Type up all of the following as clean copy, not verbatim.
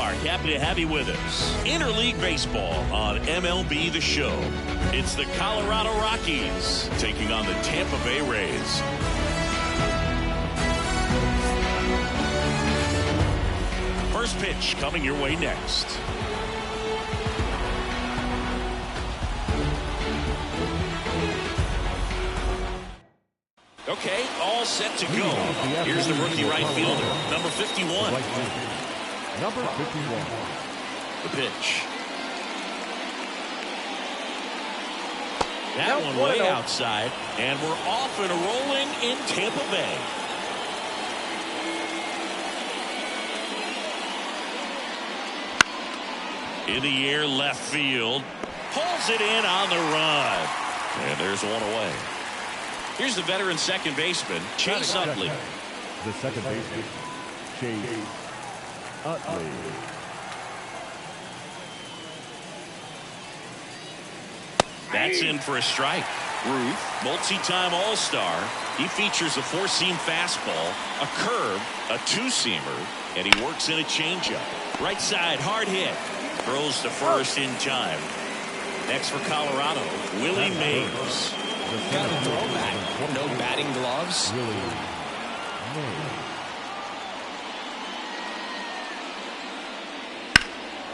Mark. Happy to have you with us. Interleague Baseball on MLB The Show. It's the Colorado Rockies taking on the Tampa Bay Rays. First pitch coming your way next. Okay, all set to go. Here's the rookie right fielder, number 51. Number 51. The pitch. That one way outside, and we're off and rolling in Tampa Bay. In the air, left field. Pulls it in on the run. And there's one away. Here's the veteran second baseman, Chase Utley. The second baseman, Chase Utley. That's in for a strike. Ruth, multi-time All-Star. He features a four-seam fastball, a curve, a two-seamer, and he works in a changeup. Right side, hard hit. Throws to first in time. Next for Colorado, Willie Mays. Got a throwback. No batting gloves.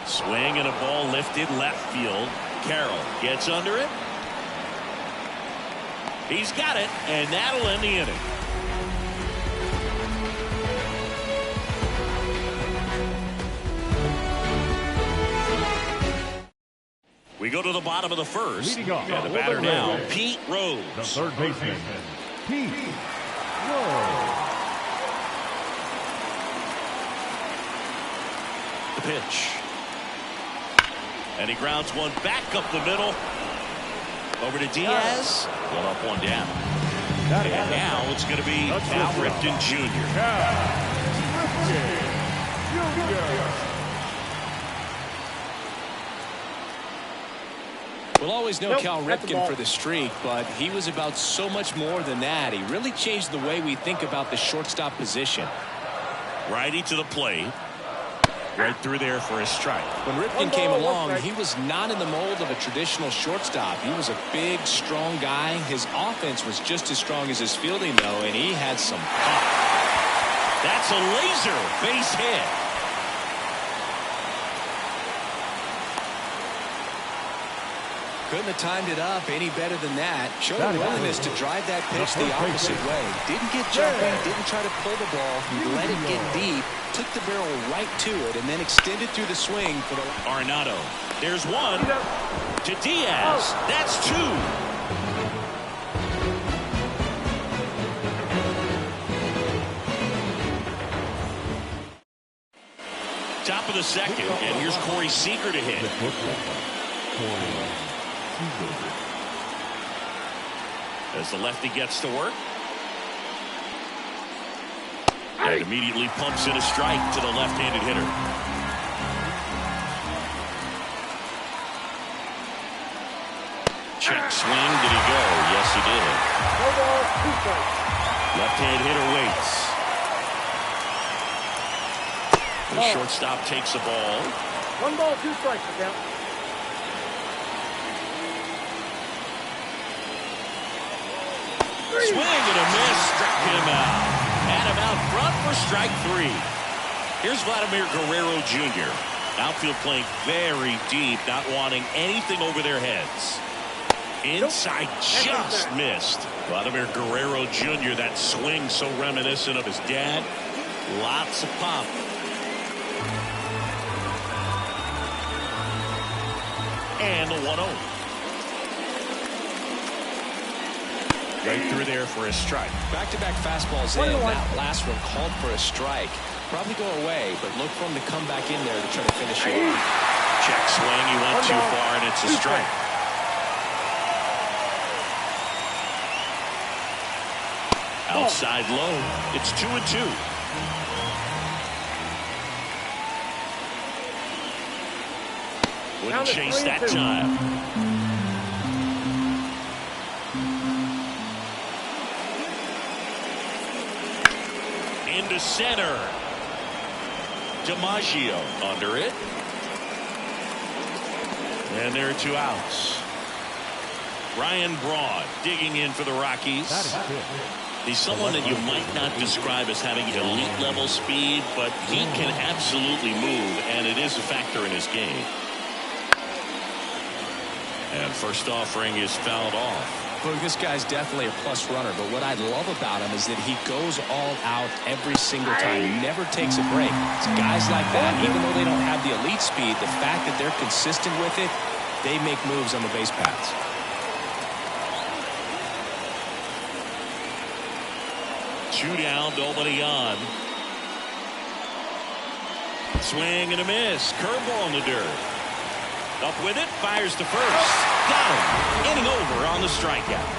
Swing and a ball lifted left field. Carroll gets under it. He's got it, and that'll end the inning. We go to the bottom of the first. And the batter now, Pete Rose. The third baseman, Pete Rose. The pitch. And he grounds one back up the middle. Over to Diaz. One up, one down. And now it's going to be Cal Ripken Jr. We'll always know Cal Ripken for the streak, but he was about so much more than that. He really changed the way we think about the shortstop position. Righty to the plate. Right through there for a strike. When Ripken came along, he was not in the mold of a traditional shortstop. He was a big, strong guy. His offense was just as strong as his fielding, though, and he had some pop. That's a laser base hit. Couldn't have timed it up any better than that. Showed a willingness to drive that pitch the opposite way. Didn't get jumpy, didn't try to pull the ball. He let it get deep, took the barrel right to it, and then extended through the swing for the... Arenado. There's one to Diaz. That's two. Top of the second, and here's Corey Seager to hit. As the lefty gets to work. And immediately pumps in a strike to the left-handed hitter. Check swing. Did he go? Yes, he did. Left-hand hitter waits. The shortstop takes the ball. 1 ball, 2 strikes, count. Swing and a miss. Struck him out. Had him out front for strike 3. Here's Vladimir Guerrero Jr. Outfield playing very deep, not wanting anything over their heads. Inside just missed. Vladimir Guerrero Jr., that swing so reminiscent of his dad. Lots of pop. And the 1-0. Right through there for a strike. Back-to-back fastballs in. That last one called for a strike. Probably go away, but look for him to come back in there to try to finish it off. Check swing. He went too far, and it's a strike. Outside low. It's 2-2. Wouldn't chase that time. Into center. DiMaggio under it. And there are 2 outs. Ryan Braun digging in for the Rockies. He's someone that you might not describe as having elite level speed, but he can absolutely move, and it is a factor in his game. And first offering is fouled off. Look, this guy's definitely a plus runner, but what I love about him is that he goes all out every single time. He never takes a break. It's guys like that, even though they don't have the elite speed, the fact that they're consistent with it, they make moves on the base paths. 2 down, nobody on. Swing and a miss. Curveball in the dirt. Up with it, fires to first. Got him. Inning over on the strikeout.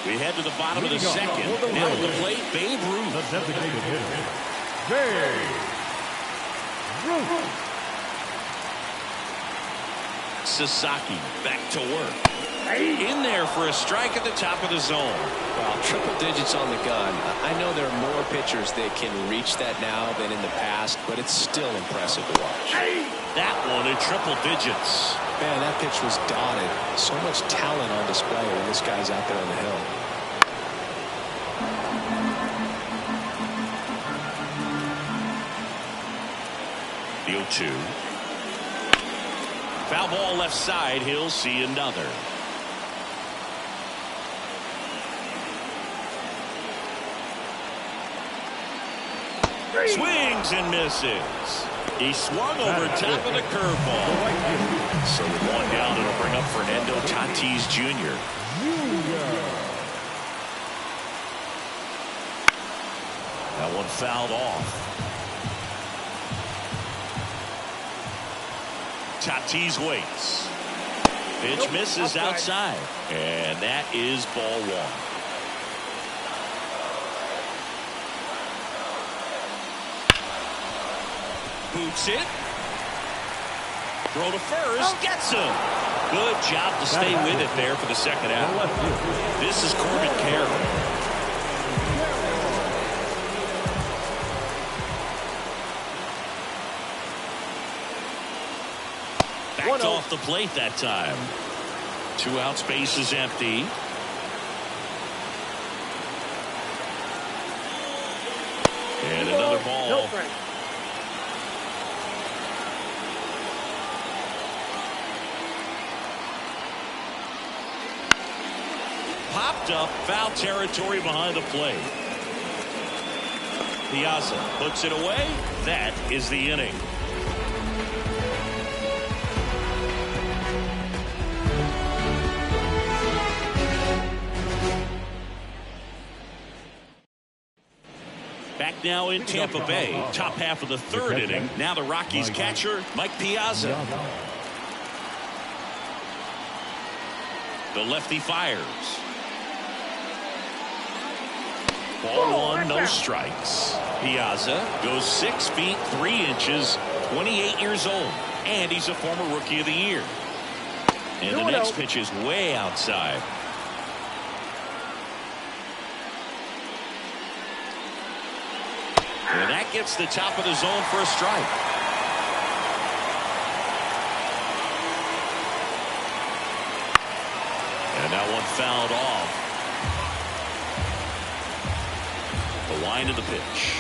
We head to the bottom of the second. Now at the plate, Babe Ruth. The designated hitter, Babe Ruth. Sasaki back to work. In there for a strike at the top of the zone. Well, triple digits on the gun. I know there are more pitchers that can reach that now than in the past, but it's still impressive to watch. That one at triple digits. Man, that pitch was dotted. So much talent on display when this guy's out there on the hill. The 0-2. Foul ball left side. He'll see another. Swings and misses. He swung over top of the curveball. So with 1 down, it'll bring up Fernando Tatis Jr. That one fouled off. Tatis waits. Pitch misses outside. And that is ball 1. Boots it. Throw to first. Gets him. Good job to stay with it there for the second out. This is Corbin Carroll. Backed off the plate that time. 2 outs, base is empty. And another ball. No break. Popped up, foul territory behind the plate. Piazza puts it away. That is the inning. Back now in Tampa Bay, top half of the 3rd inning. Now the Rockies catcher, Mike Piazza. The lefty fires. Ball 1, no strikes. Piazza goes 6 feet 3 inches, 28 years old, and he's a former Rookie of the Year. And the next pitch is way outside. And that gets the top of the zone for a strike. And that one fouled off. The line of the pitch.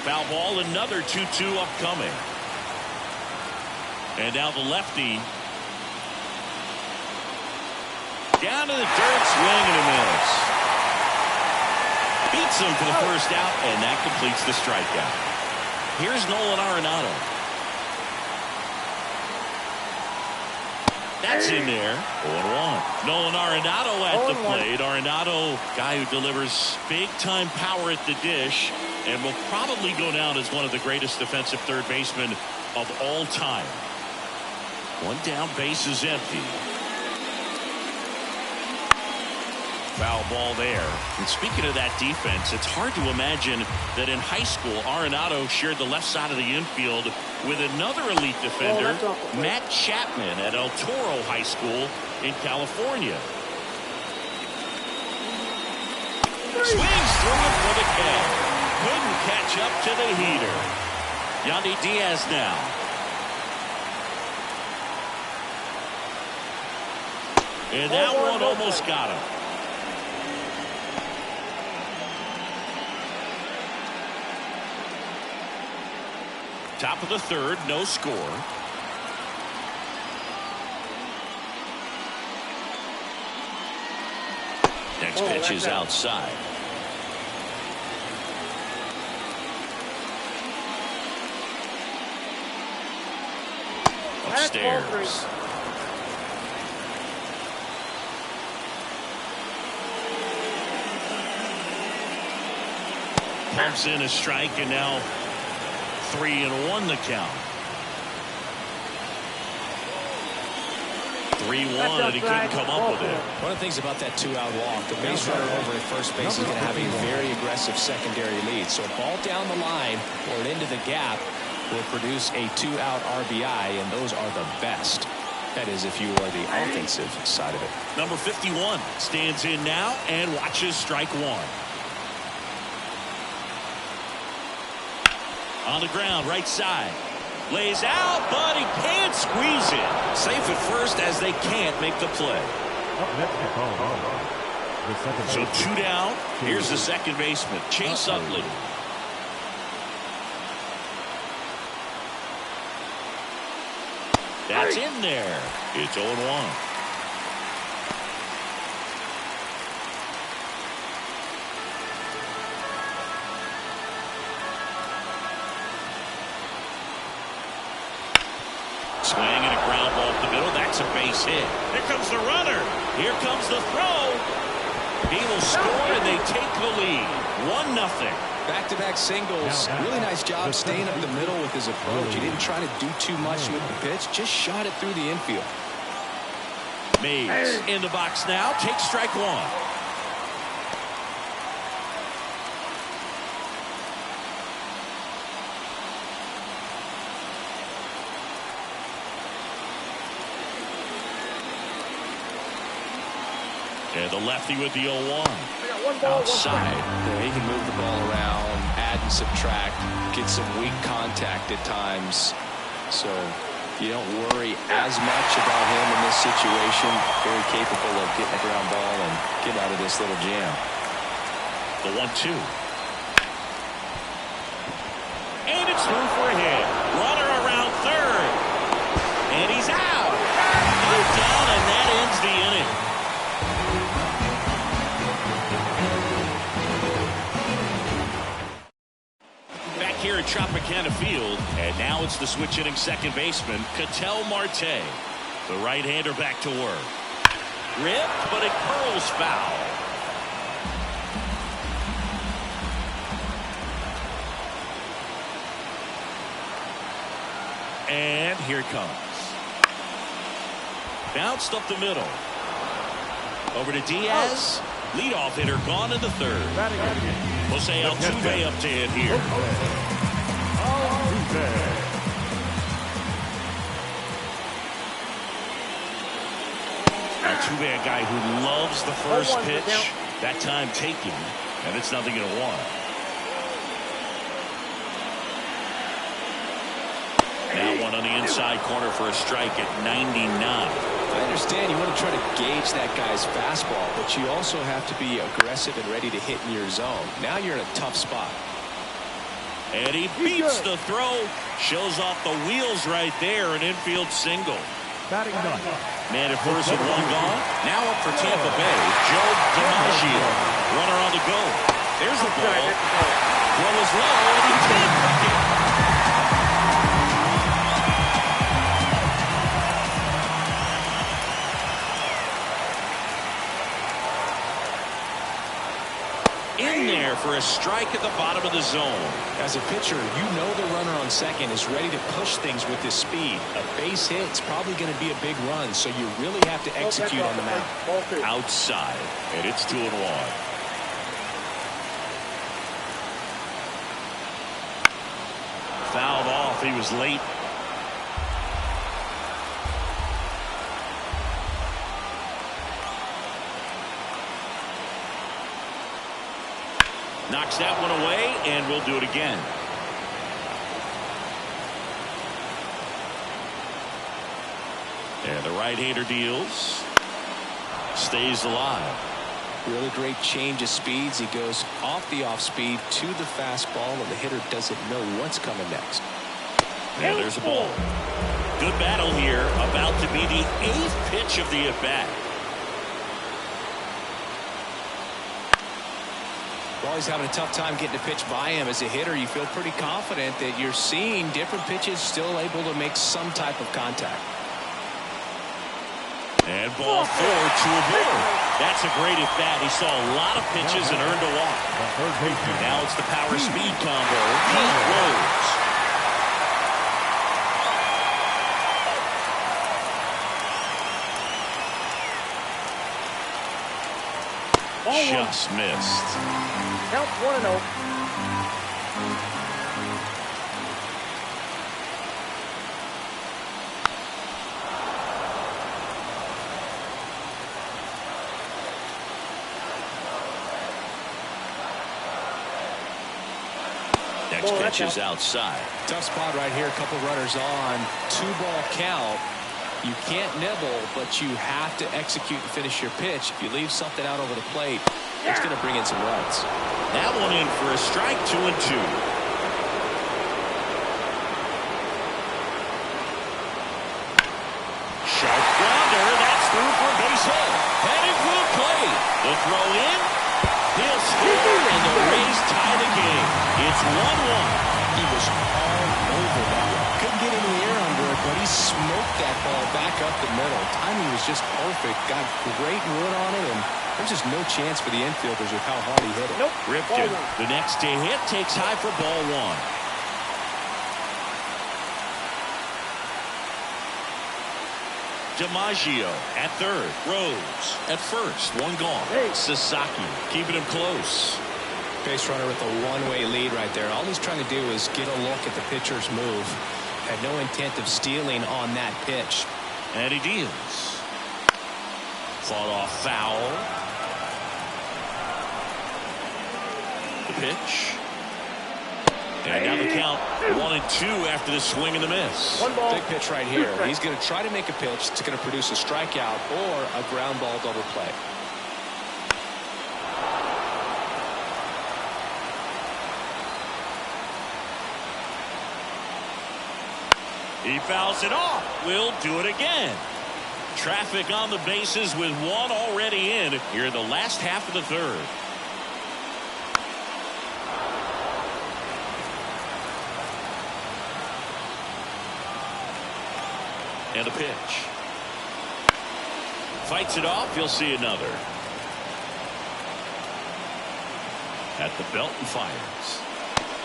Foul ball, another 2-2 upcoming. And now the lefty. Down to the dirt, swing and a miss. Beats him for the first out, and that completes the strikeout. Here's Nolan Arenado. That's in there. 0-1. Nolan Arenado at the plate. Arenado, guy who delivers big-time power at the dish and will probably go down as one of the greatest defensive third basemen of all time. 1 down, base is empty. Foul ball there. And speaking of that defense, it's hard to imagine that in high school Arenado shared the left side of the infield with another elite defender, that's awful. Matt Chapman at El Toro High School in California. Swings through it for the catch. Couldn't catch up to the heater. Yandy Diaz now. And that one almost got him. Top of the third, no score. Next pitch is outside. Upstairs. Pumps in a strike, and now 3-1 the count. 3-1, and he couldn't come up with it. One of the things about that two-out walk, the base runner over at first base is going to have a very aggressive secondary lead. So a ball down the line or into the gap will produce a two-out RBI, and those are the best. That is, if you are the offensive side of it. Number 51 stands in now and watches strike one. On the ground, right side. Lays out, but he can't squeeze it. Safe at first as they can't make the play. So 2 down. Here's the second baseman, Chase Utley. That's in there. It's 0-1. Swing and a ground ball up the middle. That's a base hit. Here comes the runner. Here comes the throw. He will score, and they take the lead. 1-0. Back-to-back singles. Really nice job staying up the middle with his approach. He didn't try to do too much with the pitch. Just shot it through the infield. Mays in the box now. Takes strike one. And the lefty with the 0-1. Outside. Yeah, he can move the ball around, add and subtract, get some weak contact at times. So you don't worry as much about him in this situation. Very capable of getting a ground ball and getting out of this little jam. The 1-2. And it's through for a hit. Runner around third. And he's out. He's down, and that ends the inning. Here at Tropicana Field, and now it's the switch hitting second baseman, Ketel Marte. The right-hander back to work. Ripped, but it curls foul. And here it comes. Bounced up the middle. Over to Diaz. Leadoff hitter gone in the third. Jose Altuve up to hit here. Altuve, a guy who loves the first pitch. That time taken, and it's 0-1. Now one on the inside corner for a strike at 99. I understand you want to try to gauge that guy's fastball, but you also have to be aggressive and ready to hit in your zone. Now you're in a tough spot. And he beats the throw. Shows off the wheels right there. An infield single. Batting done. Man at first with one gone. Now up for Tampa Bay, Joe DiMaggio. Runner on the go. There's the ball. Throw is low, and he can't hook it. In there for a strike at the bottom of the zone. As a pitcher, you know the runner on second is ready to push things with his speed. A base hit, it's probably going to be a big run, so you really have to execute on the mound. Outside, and it's 2-1. Fouled off he was late. Knocks that one away, and we'll do it again. And the right-hander deals. Stays alive. Really great change of speeds. He goes off the off-speed to the fastball, and the hitter doesn't know what's coming next. Yeah, there's a ball. Good battle here. About to be the 8th pitch of the at-bat. Well, he's having a tough time getting a pitch by him. As a hitter, you feel pretty confident that you're seeing different pitches still able to make some type of contact. And ball 4 to a board. That's a great at bat. He saw a lot of pitches and earned a walk. Now it's the power speed combo. Pete Rose. Just missed. Count 1-0. Next pitch is outside. Tough spot right here. A couple runners on. 2-ball count. You can't nibble, but you have to execute and finish your pitch. If you leave something out over the plate, it's going to bring in some runs. That one in for a strike. 2-2. Sharp grounder. That's through for a base hit. Headed for the plate. The throw in. He'll score, and the Rays tie the game. It's 1-1. He was all over that one. Couldn't get into the air under it, but he smoked that ball back up the middle. Timing was just perfect. Got great wood on it, and there's just no chance for the infielders with how hard he hit it. Nope. Ripped it. The next day hit takes high for ball 1. DiMaggio at third. Rose at first. One gone. Sasaki keeping him close. Base runner with a one-way lead right there. All he's trying to do is get a look at the pitcher's move. Had no intent of stealing on that pitch. And he deals. Fought off foul. The pitch. And now the count 1-2 after the swing and the miss. One ball. Big pitch right here. He's going to try to make a pitch that's going to produce a strikeout or a ground ball double play. He fouls it off. We'll do it again. Traffic on the bases with one already in here in the last half of the third. And a pitch. Fights it off. You'll see another. At the belt and fires.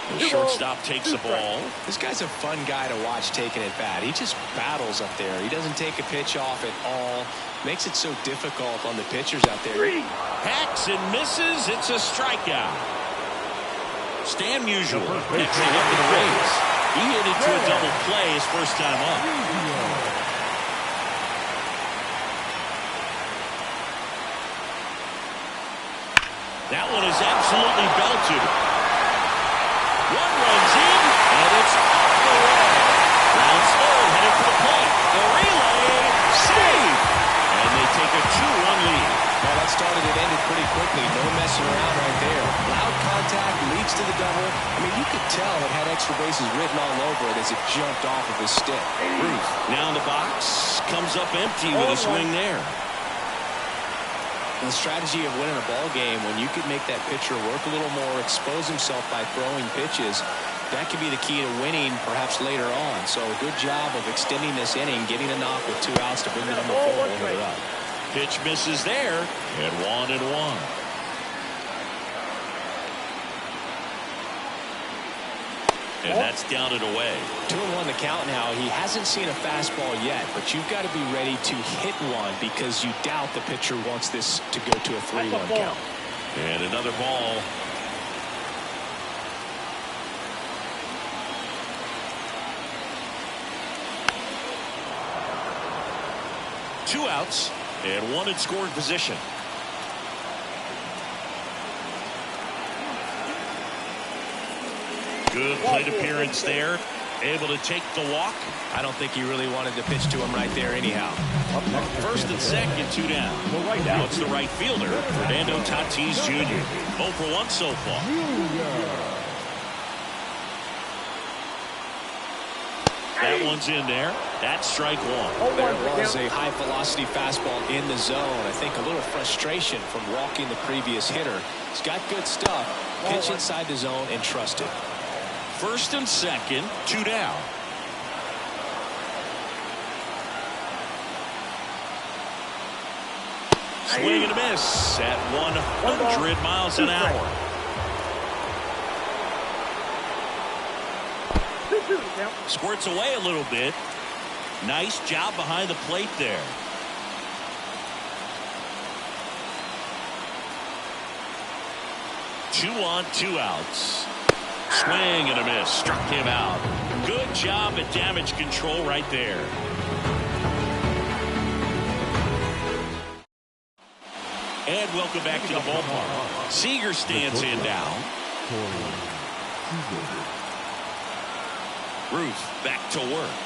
The shortstop takes the ball. This guy's a fun guy to watch taking it bat. He just battles up there. He doesn't take a pitch off at all. Makes it so difficult on the pitchers out there. Hacks and misses. It's a strikeout. Stan Musial next to him for the Rays. He hit it to a double play his first time up. That one is absolutely belted. One runs in, and it's off the wall. Rounds third, headed for the plate. The relay, save! And they take a 2-1 lead. Well, that started and ended pretty quickly. No messing around right there. Loud contact leads to the double. I mean, you could tell it had extra bases written all over it as it jumped off of his stick. Ruth now in the box. Comes up empty with a swing there. The strategy of winning a ball game, when you could make that pitcher work a little more, expose himself by throwing pitches, that could be the key to winning perhaps later on. So a good job of extending this inning, getting a knock with 2 outs to bring the number 4 hitter up. Pitch misses there, and 1-1. And that's down and away. 2-1 the count now. He hasn't seen a fastball yet, but you've got to be ready to hit one because you doubt the pitcher wants this to go to a 3-1 count. And another ball. 2 outs and 1 in scoring position. Good plate appearance there. Able to take the walk. I don't think he really wanted to pitch to him right there anyhow. First and second, 2 down. Now it's the right fielder, Fernando Tatis Jr. 0 for 1 so far. That one's in there. That's strike 1. There was a high velocity fastball in the zone. I think a little frustration from walking the previous hitter. He's got good stuff. Pitch inside the zone and trust it. First and second, 2 down. Swing and a miss at 100 miles an hour. Squirts away a little bit. Nice job behind the plate there. Two on, 2 outs. Swing and a miss. Struck him out. Good job at damage control right there. And welcome back to the ballpark. Seager stands in now. Ruth back to work.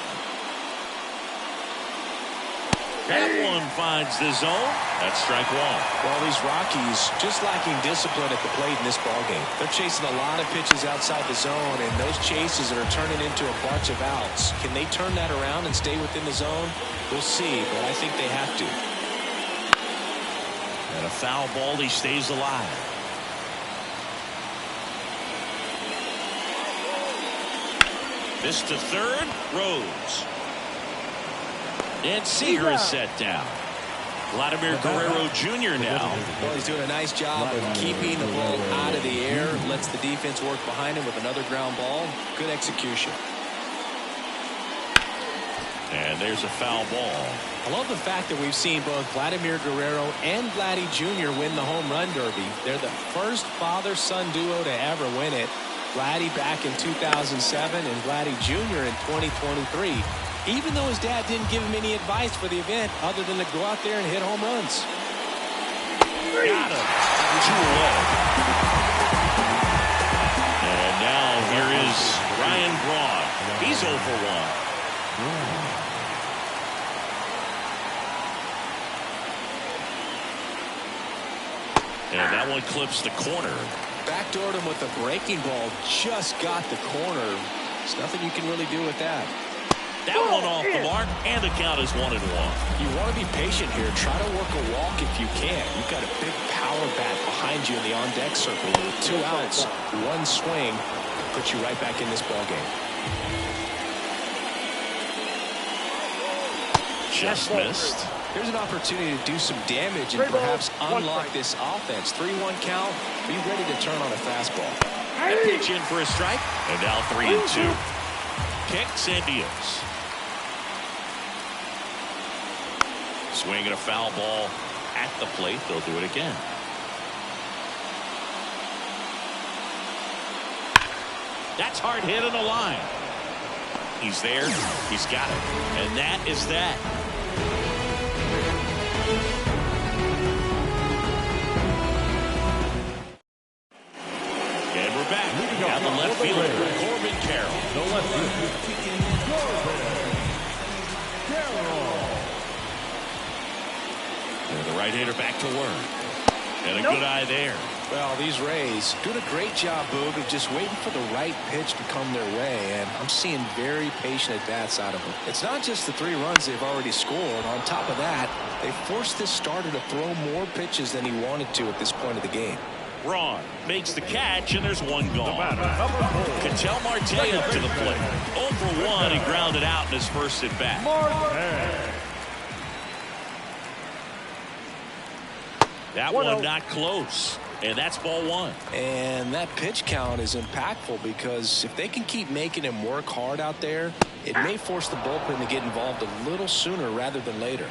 That one finds the zone. That's strike 1. Well, these Rockies just lacking discipline at the plate in this ballgame. They're chasing a lot of pitches outside the zone, and those chases are turning into a bunch of outs. Can they turn that around and stay within the zone? We'll see, but I think they have to. And a foul ball, he stays alive. This to third, Rose. And Seager is set down. Vladimir Guerrero Jr. now. Well, he's doing a nice job of keeping the ball out of the air. Lets the defense work behind him with another ground ball. Good execution. And there's a foul ball. I love the fact that we've seen both Vladimir Guerrero and Vladdy Jr. win the home run derby. They're the first father-son duo to ever win it. Vladdy back in 2007 and Vladdy Jr. in 2023. Even though his dad didn't give him any advice for the event other than to go out there and hit home runs. Got him. 2 away. And now here is Ryan Braun. He's 0 for 1. And that one clips the corner. Backdoored him with a breaking ball. Just got the corner. There's nothing you can really do with that. That one off the mark, and the count is 1-1. You want to be patient here. Try to work a walk if you can. You've got a big power bat behind you in the on-deck circle. With 2 outs, 1 swing, puts you right back in this ballgame. Just missed. Here's an opportunity to do some damage and perhaps unlock this offense. 3-1 count. Be ready to turn on a fastball. That pitch in for a strike, and now 3-2. Kicks and deals. Swing and a foul ball at the plate. They'll do it again. That's hard hit in the line. He's there. He's got it. And that is that. And we're back. Down the left fielder, Corbin Carroll. The left fielder, And the right hander back to work. And a good eye there. Well, these Rays doing a great job, Boog, of just waiting for the right pitch to come their way, and I'm seeing very patient at-bats out of them. It's not just the 3 runs they've already scored. On top of that, they forced this starter to throw more pitches than he wanted to at this point of the game. Braun makes the catch, and there's 1 gone. Ketel Marte up to the plate. 0 for 1, he grounded out in his first at-bat. That one not close, and that's ball 1. And that pitch count is impactful because if they can keep making him work hard out there, it may force the bullpen to get involved a little sooner rather than later.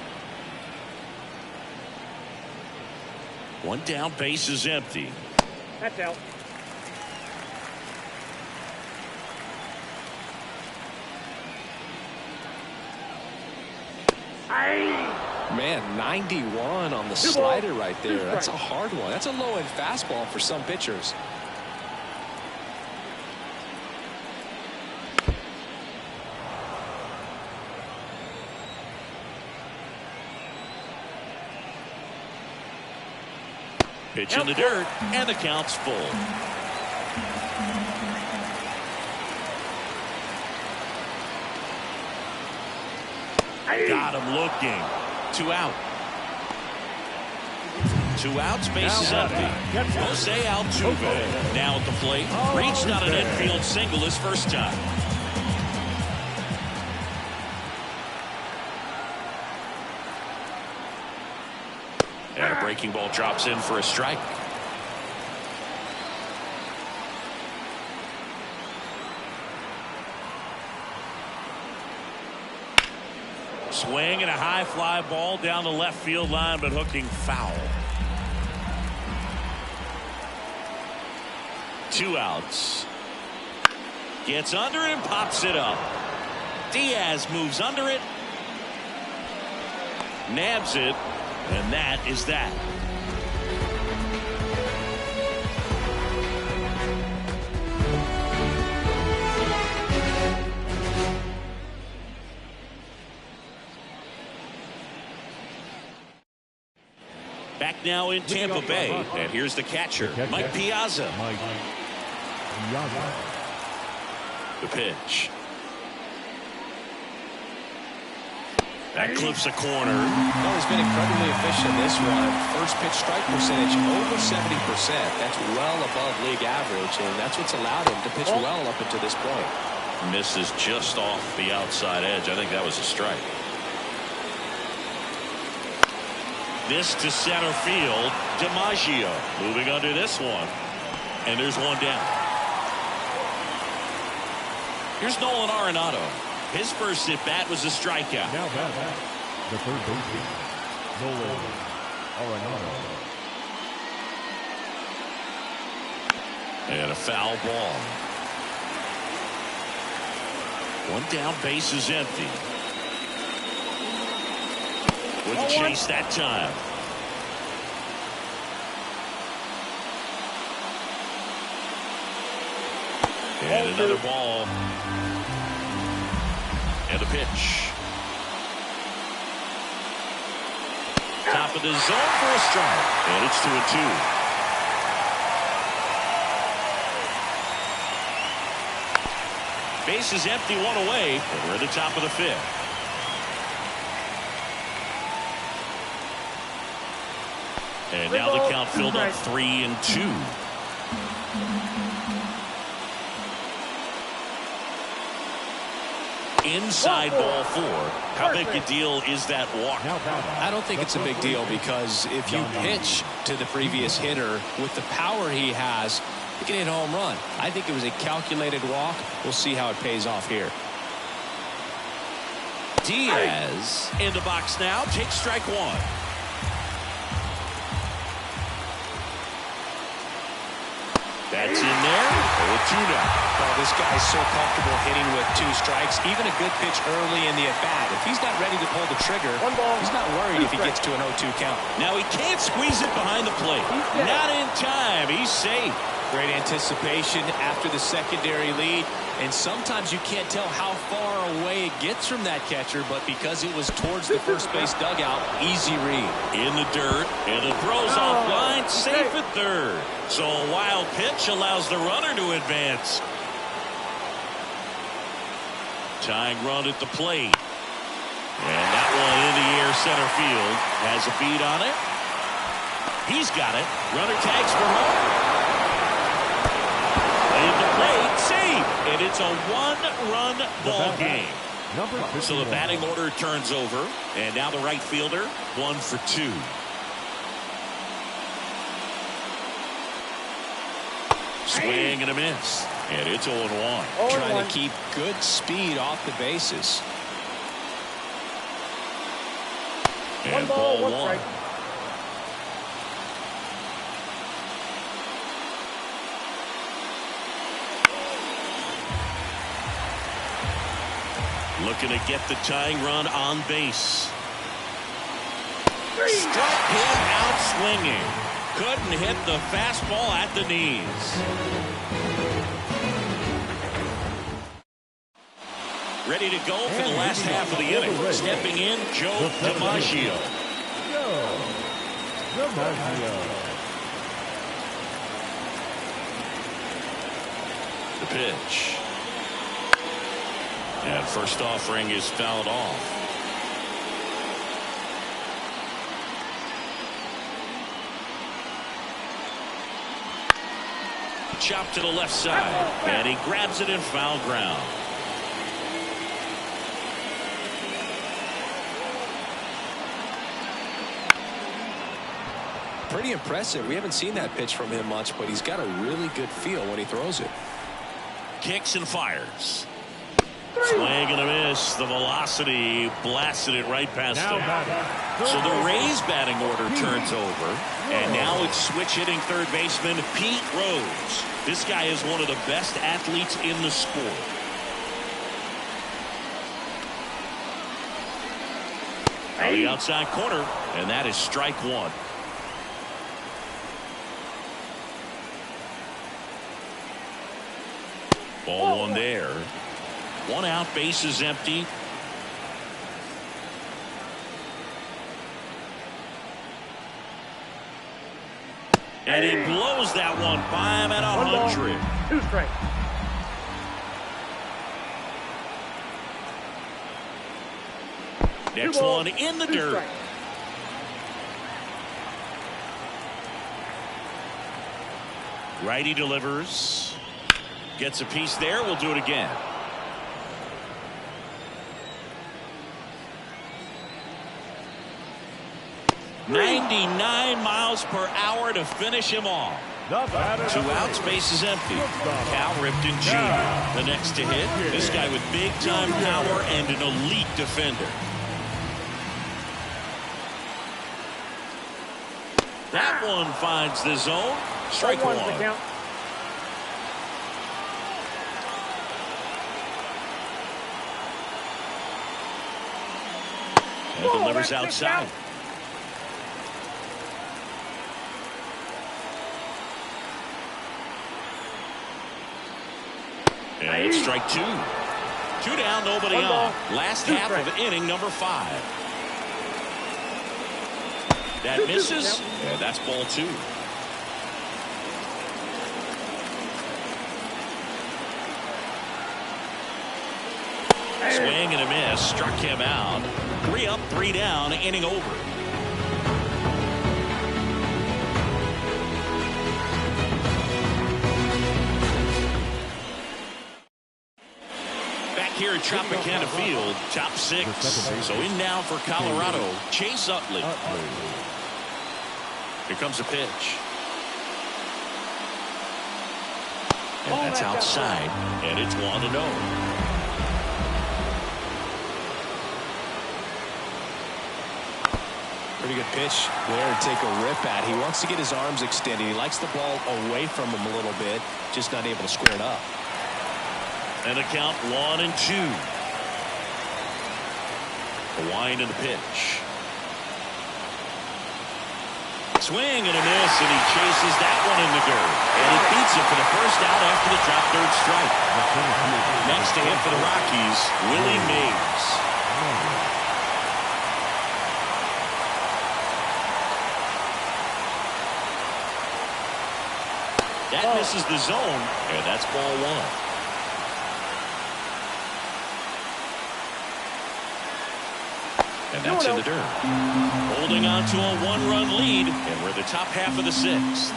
1 down, base is empty. That's out. Man, 91 on the slider right there. That's a hard one. That's a low-end fastball for some pitchers. Pitch in the dirt, and the count's full. Got him looking. 2 out. 2 outs, base is empty. Jose Altuve now at the plate. Reached on an infield single his first time. And a breaking ball drops in for a strike. Swing and a high fly ball down the left field line, but hooking foul. 2 outs. Gets under it and pops it up. Diaz moves under it. Nabs it. And that is that. Back now in Tampa Bay. And here's the catcher, Mike Piazza. The pitch. That clips a corner. Well, he's been incredibly efficient in this one. First pitch strike percentage over 70%. That's well above league average, and that's what's allowed him to pitch well up until this point. Misses just off the outside edge. I think that was a strike. This to center field. DiMaggio moving under this one. And there's one down. Here's Nolan Arenado. His first at-bat was a strikeout. Now back, the third baseman, Nolan Arenado. And a foul ball. One down, base is empty. Wouldn't chase that time. And another ball. And the pitch. Top of the zone for a strike. And it's 2-2. Base is empty, 1 away. And we're at the top of the 5th. And now the count filled up 3-2. Inside ball 4. How big a deal is that walk? I don't think it's a big deal, because if you pitch to the previous hitter with the power he has, you can hit a home run. I think it was a calculated walk. We'll see how it pays off here. Diaz in the box now. Takes strike 1. That's in there. 0-2 now. Oh, this guy's so comfortable hitting with 2 strikes. Even a good pitch early in the at-bat. If he's not ready to pull the trigger, he's not worried if he gets to an 0-2 count. Now he can't squeeze it behind the plate. Not in time. He's safe. Great anticipation after the secondary lead. And sometimes you can't tell how far away it gets from that catcher, but because it was towards the first base dugout, easy read. In the dirt, and the throw's offline, safe at third. So a wild pitch allows the runner to advance. Tying run at the plate. And that one in the air center field. Has a beat on it. He's got it. Runner tags for home. At the plate, save, and it's a 1-run ball game. So the batting order turns over, and now the right fielder 1 for 2. Swing and a miss, and it's 0-1. Trying to keep good speed off the bases. And ball 1. Looking to get the tying run on base. Struck him out swinging. Couldn't hit the fastball at the knees. Ready to go for the last half of the inning. Stepping in, Joe DiMaggio. The pitch. And first offering is fouled off. Chop to the left side. And he grabs it in foul ground. Pretty impressive. We haven't seen that pitch from him much, but he's got a really good feel when he throws it. Kicks and fires. Swing and a miss. The velocity blasted it right past him. So the Rays batting order turns over. And now it's switch hitting third baseman Pete Rose. This guy is one of the best athletes in the sport. On the outside corner, and that is strike one. Ball one there. One out, base is empty. And he blows that one by him at 100. 2 strikes. Next one in the dirt. Righty delivers. Gets a piece there. We'll do it again. .99 miles per hour to finish him off. 2 outs, base is empty. Cal Ripken Jr. the next to hit. This guy with big time power and an elite defender. That one finds the zone. Strike one. And delivers outside. And it's strike 2. 2 down, nobody on. Last half of inning number 5. That misses, and that's ball 2. Swing and a miss, struck him out. 3 up, 3 down, inning over. Here at Tropicana Field, top 6. So in now for Colorado, Chase Utley. Here comes a pitch. And that's outside, and it's 1-0. Pretty good pitch there to take a rip at. He wants to get his arms extended. He likes the ball away from him a little bit, just not able to square it up. And a count 1-2. A wind and a pitch. Swing and a miss, and he chases that one in the dirt. And he beats it for the first out after the drop third strike. Next to hit for the Rockies, Willie Mays. That misses the zone, and that's ball 1. And that's in the dirt. Holding on to a 1-run lead, and we're the top half of the 6th.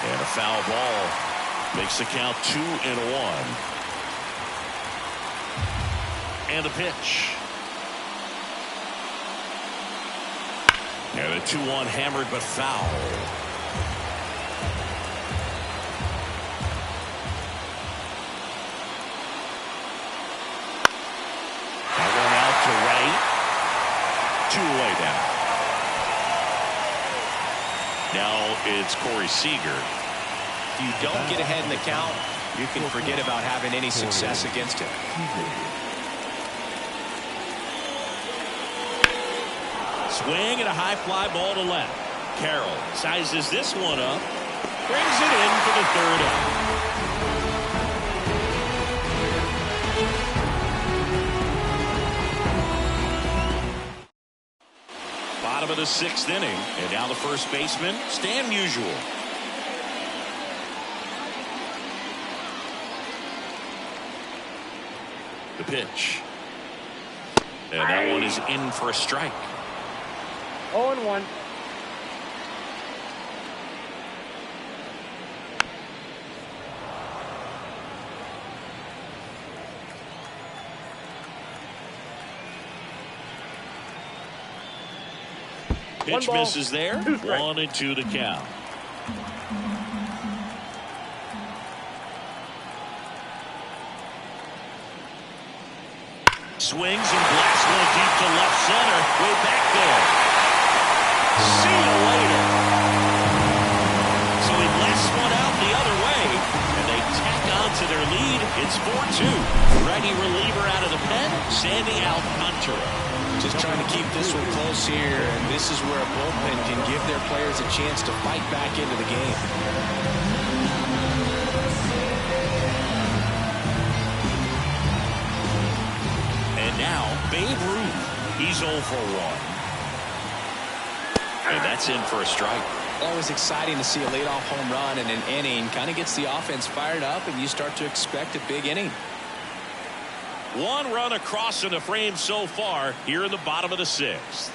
And a foul ball makes the count 2-1. And a pitch. And a 2-1 hammered but foul. Two-way down. Now it's Corey Seager. If you don't get ahead in the count, you can forget about having any success against him. Swing and a high fly ball to left. Carroll sizes this one up. Brings it in for the third out. Bottom of the 6th inning. And now the first baseman, Stan Musial. The pitch. And that one is in for a strike. 0-1. Pitch misses there. 1-2 the count. Swings and blasts one deep to left center. Way back there. See you later. So he blasts one out the other way. And they tack on to their lead. It's 4-2. Righty reliever out of the pen. Sandy Alcantara. Just trying to keep this one close here, and this is where a bullpen can give their players a chance to fight back into the game. And now, Babe Ruth. He's 0 for 1. And that's in for a strike. Always exciting to see a leadoff home run in an inning. Kind of gets the offense fired up, and you start to expect a big inning. 1 run across in the frame so far here in the bottom of the 6th.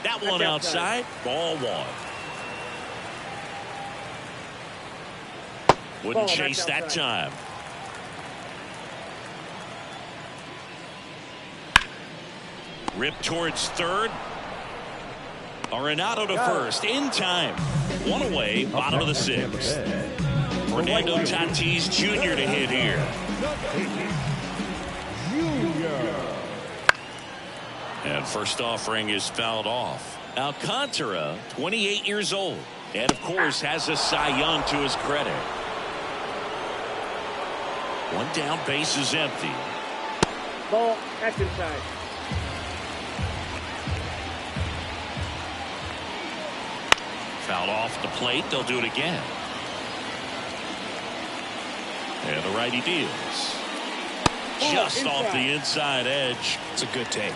That one outside. Ball 1. Wouldn't chase that time. Rip towards third. Arenado to first in time. 1 away, bottom of the 6th. Fernando Tatis Jr. to hit here. And first offering is fouled off. Alcantara, 28 years old, and of course has a Cy Young to his credit. 1 down, base is empty. Ball, that's inside. Fouled off the plate. They'll do it again. And the righty deals. Just off the inside edge. It's a good take.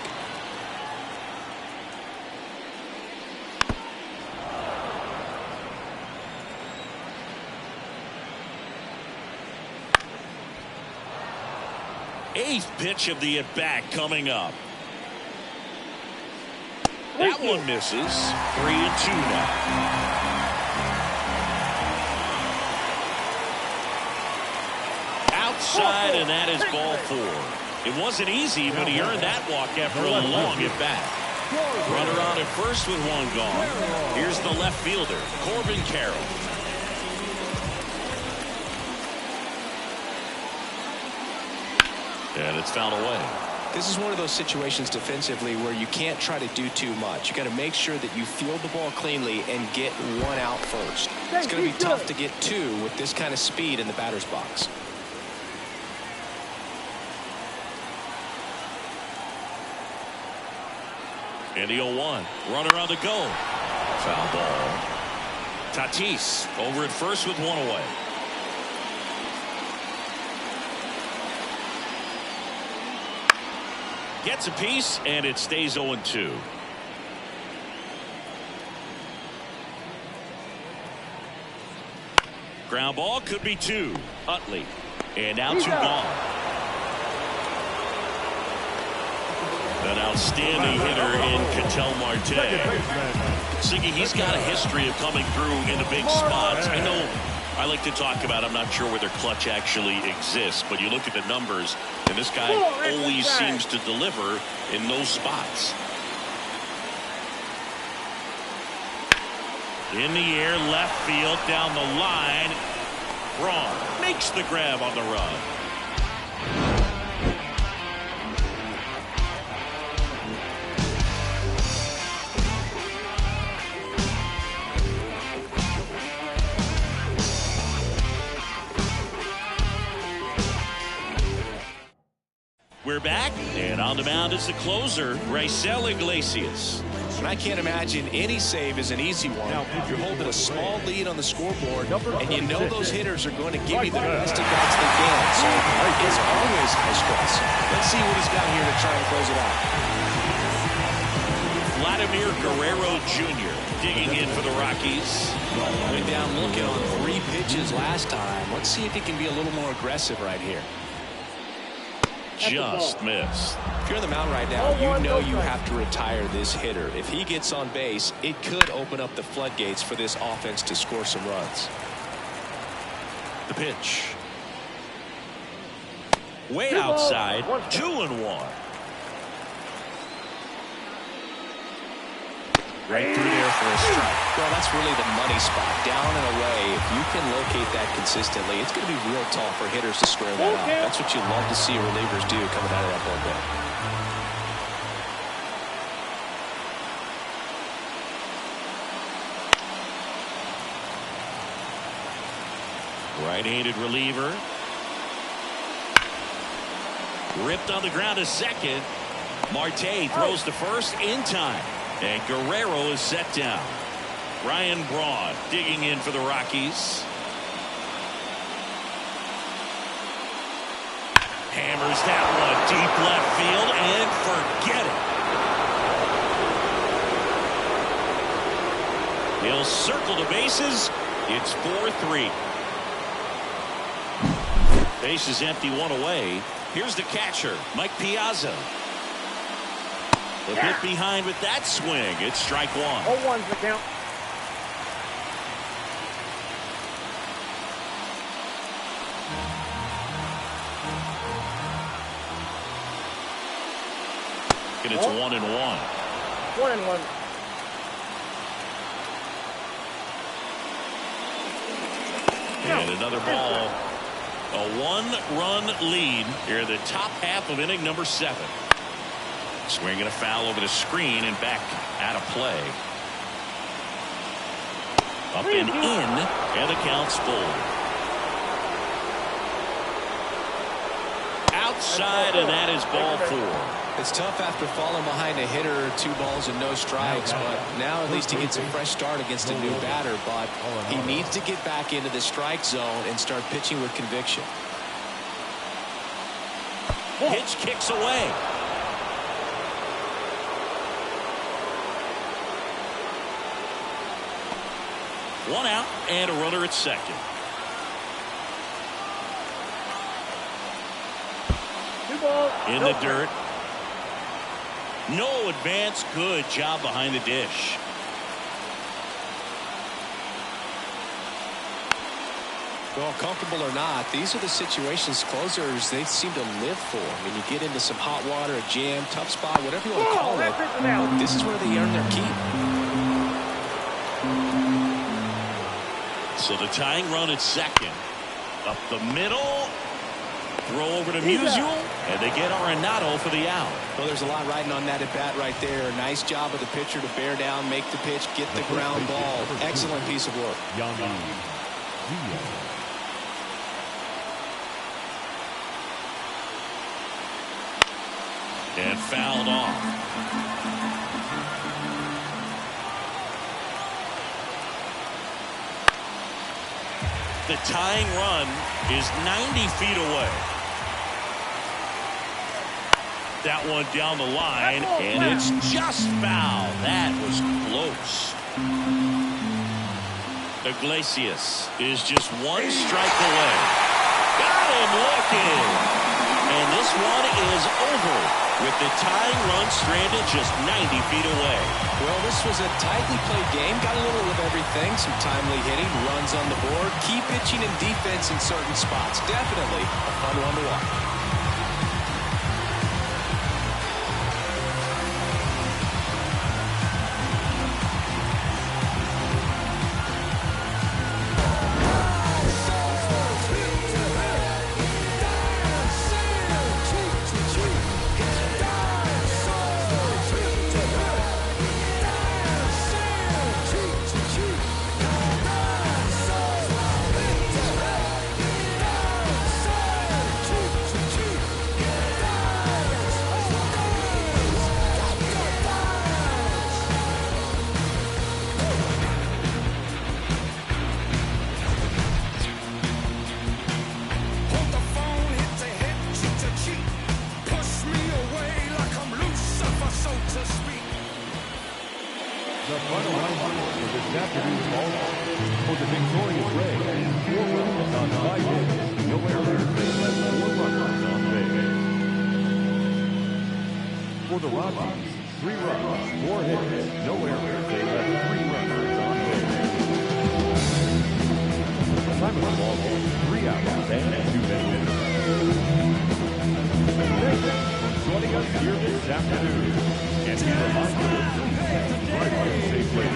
Eighth pitch of the at-bat coming up. That one misses. 3-2 now. Outside, and that is ball 4. It wasn't easy, but he earned that walk after a long at-bat. Runner on at first with 1 gone. Here's the left fielder, Corbin Carroll. And it's fouled away. This is one of those situations defensively where you can't try to do too much. You got to make sure that you field the ball cleanly and get 1 out first. It's going to be tough to get 2 with this kind of speed in the batter's box. And the 0-1. Runner on the go. Foul ball. Tatis over at first with 1 away. Gets a piece, and it stays 0-2. Ground ball could be 2. Utley. And now 2 gone. An outstanding hitter in Ketel Marte. Siggy, he's got a history of coming through in the big spots. I know I like to talk about, I'm not sure whether clutch actually exists, but you look at the numbers, and this guy always seems to deliver in those spots. In the air, left field, down the line. Braun makes the grab on the run. We're back, and On the mound is the closer, Raisel Iglesias. And I can't imagine any save is an easy one. You're holding a small lead on the scoreboard, and you know those hitters are going to give you the best at bats they can. So it's always high stress. Let's see what he's got here to try and close it out. Vladimir Guerrero Jr. digging in for the Rockies. Went down looking on 3 pitches last time. Let's see if he can be a little more aggressive right here. Just missed. If you're on the mound right now, you know you have to retire this hitter. If he gets on base, it could open up the floodgates for this offense to score some runs. The pitch. Way outside, 2-1. Right through there for a strike. Well, that's really the money spot. Down and away. If you can locate that consistently, it's going to be real tough for hitters to square that out. That's what you love to see relievers do coming out of that bullpen. Right-handed reliever. Ripped on the ground to second. Marte throws to first in time. And Guerrero is set down. Ryan Braun digging in for the Rockies. Hammers that one deep left field and forget it. He'll circle the bases. It's 4-3. Base is empty, 1 away. Here's the catcher, Mike Piazza. A bit behind with that swing. It's strike 1. 0-1's the count. And it's 1-1. 1-1. And another ball. A 1-run lead here in the top half of inning number 7. Swinging a foul over the screen and back out of play. Up and in, and the count's full. Outside, and that is ball 4. It's tough after falling behind a hitter, 2 balls and no strikes, but now at least he gets a fresh start against a new batter, but he needs to get back into the strike zone and start pitching with conviction. Pitch kicks away. One out and a runner at second. In the dirt. No advance. Good job behind the dish. Well, comfortable or not, these are the situations closers they seem to live for. When you get into some hot water, a jam, tough spot, whatever you want to call it, this is where they earn their keep. So the tying run at second. Up the middle. Throw over to Musial. And they get Arenado for the out. Well, there's a lot riding on that at bat right there. Nice job of the pitcher to bear down, make the pitch, get the ground ball. Excellent piece of work. And fouled off. The tying run is 90 feet away. That one down the line, and it's just foul. That was close. Iglesias is just 1 strike away. Got him looking. And this one is over with the tying run stranded just 90 feet away. Well, this was a tightly played game. Got a little of everything. Some timely hitting, runs on the board, key pitching and defense in certain spots. Definitely a fun one to watch. The final round for this afternoon's ball game. For the victorious Rays, 4 runs on 5 hits, no errors, they left 4 runners on base. For the Rockies, 3 runs, 4 hits, no errors, they left 3 runners on base. The time of the ball game, 3 hours and 2 minutes. Thank you for joining us here this afternoon. And we remind you to please drive safely.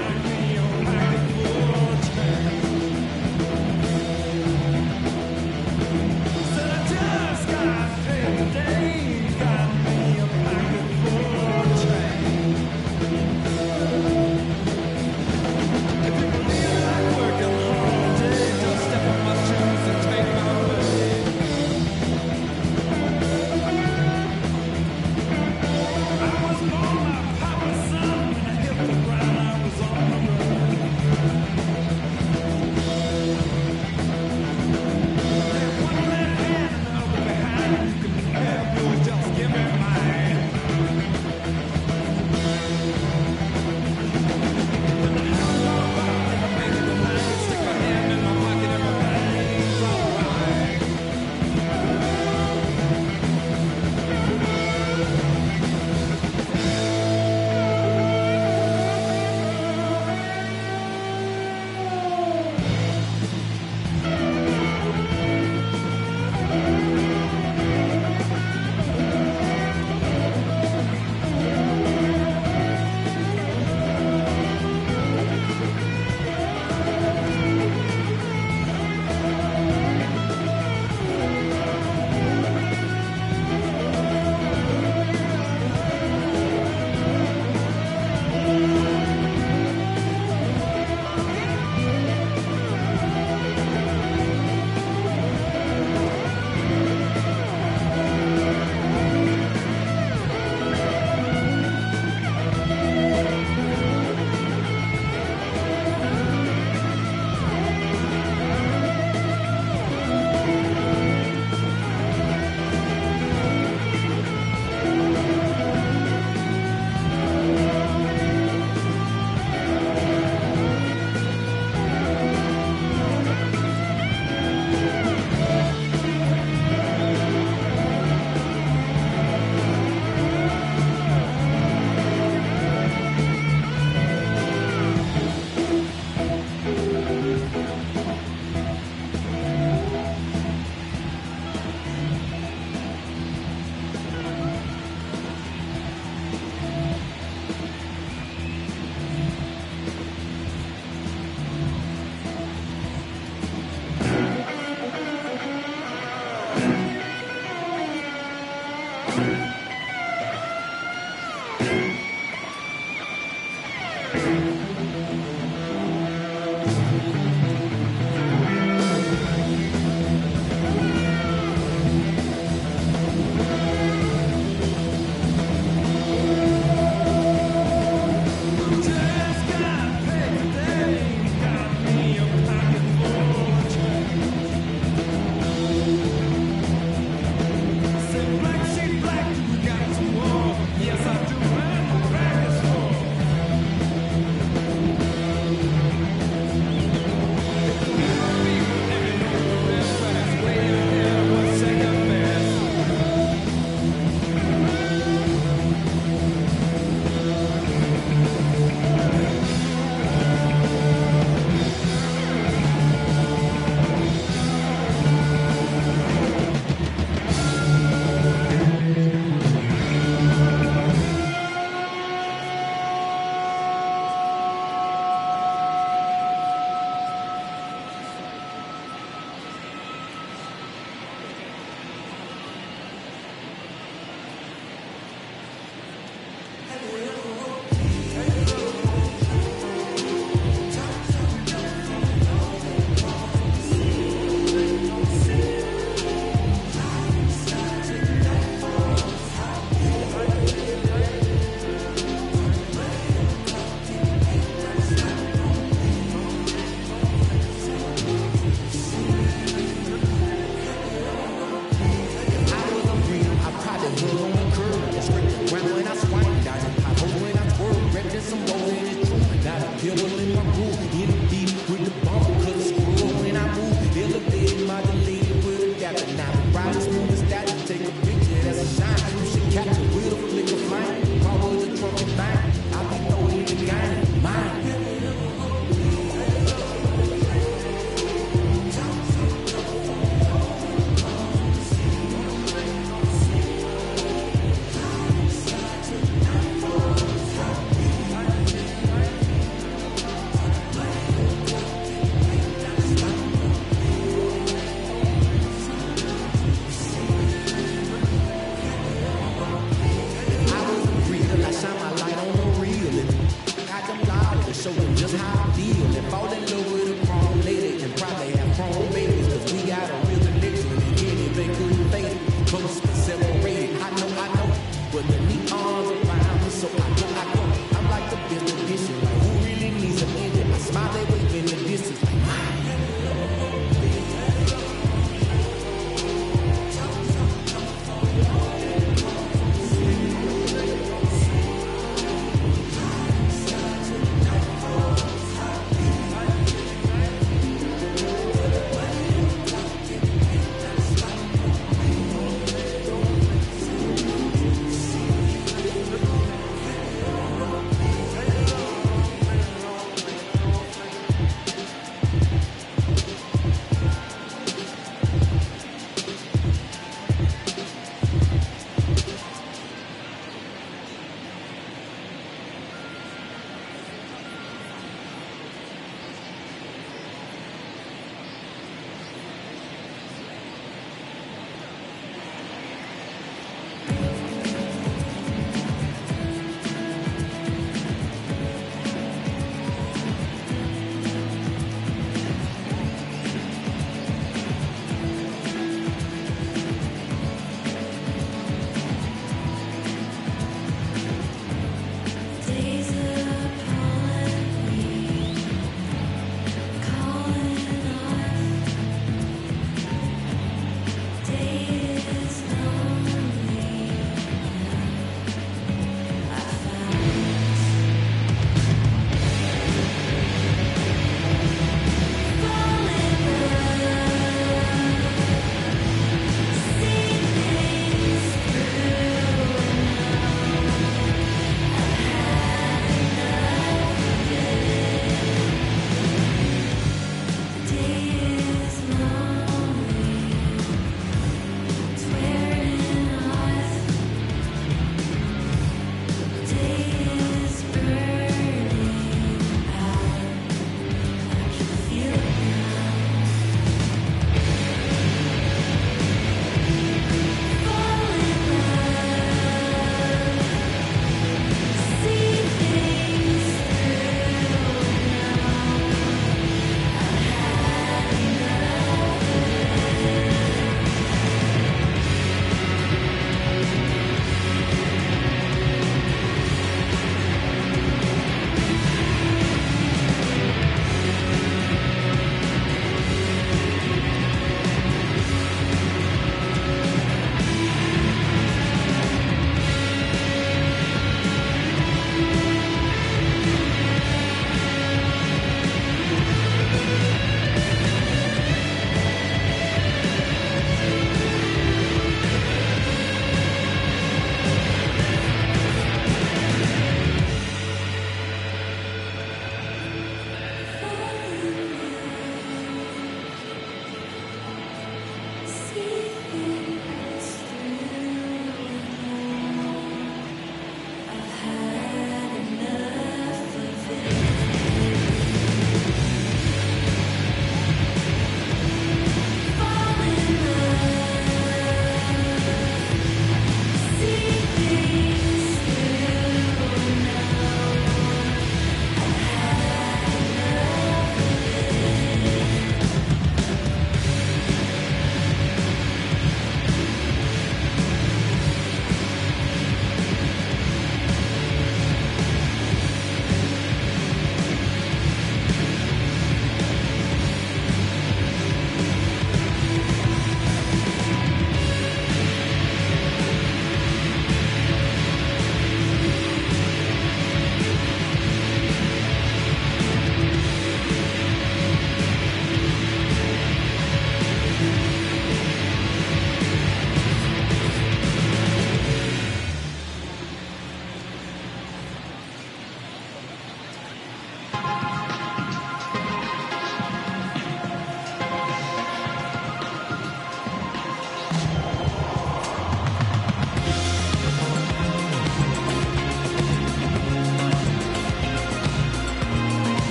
Quiero levantar